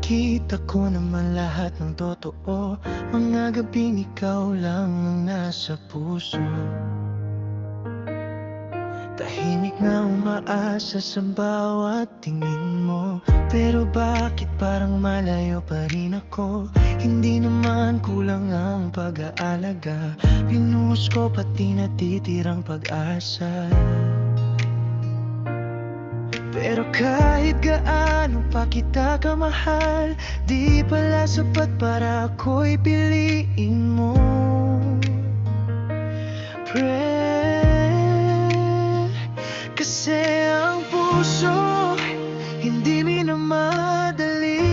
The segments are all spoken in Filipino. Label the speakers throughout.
Speaker 1: nakikita ko naman lahat ng totoo. Mga gabing ikaw lang ang nasa puso. Tahimik na umaasa sa bawat tingin mo. Pero bakit parang malayo pa rin ako? Hindi naman kulang ang pag-aalaga. Pinuhos ko pati natitirang pag-asa. Pero kahit gaano pa kita kamahal, di pala sapat para ako'y piliin mo. Kasi ang puso hindi minamadali,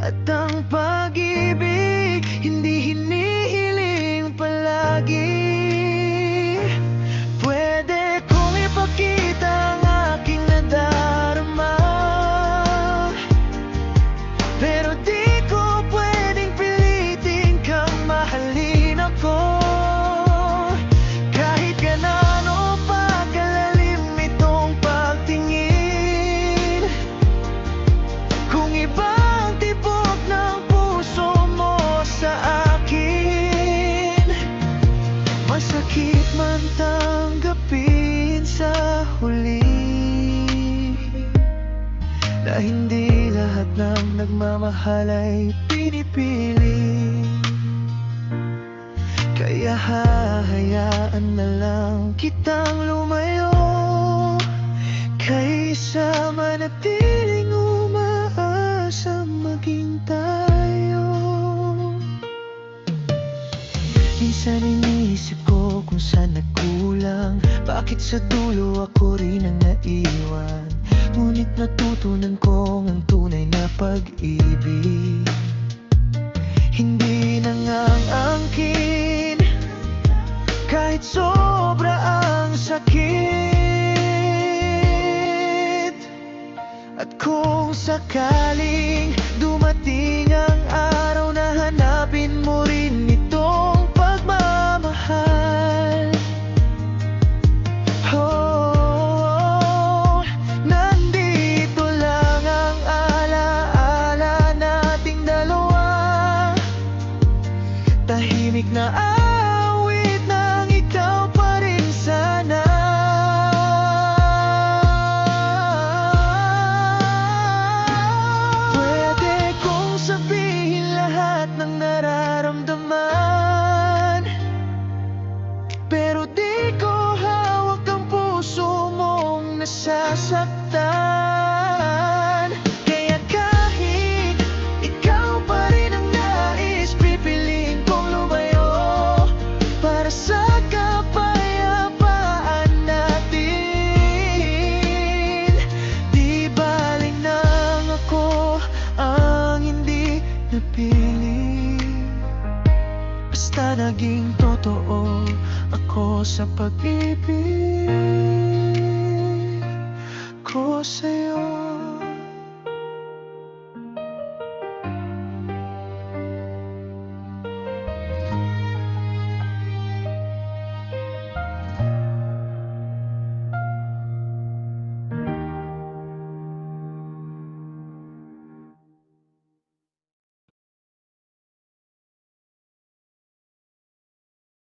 Speaker 1: at ang pag-ibig hindi hinihiling palagi. Pwede kong ipakita ang aking nadarama, pero di ko pwedeng pilitin kang mahalin ako. Kahit gaano pa kalalim itong pagtingin, kung ibang tibok ng puso mo sa akin, masakit man tanggapin sa huli na hindi lahat ng nagmamahal ay pinipili. Kaya hahayaan na lang kitang lumayo, kaysa manatiling umaasa maging tayo. Minsan iniisip ko kung saan nagkulang, bakit sa dulo ako rin ang naiwan. Ngunit natutunan kong ang tunay na pag-ibig hindi nangangangkin, kahit sobra ang sakit. At kung sakaling dumating ang araw na hanapin mo rin itong pagmamahal, nandito lang ang alaala nating dalawa. Tahimik na awit ng ikaw pa rin sana. Pwede kong sabihin lahat ng nararamdaman, pero di ko hawak ang puso mong nasasaktan. Kaya kahit ikaw pa rin ang nais, pipiliin kong lumayo para sa kapayapaan natin. Di baling nang ako ang hindi napili, basta naging totoo ako sa pag-ibig ko sa'yo.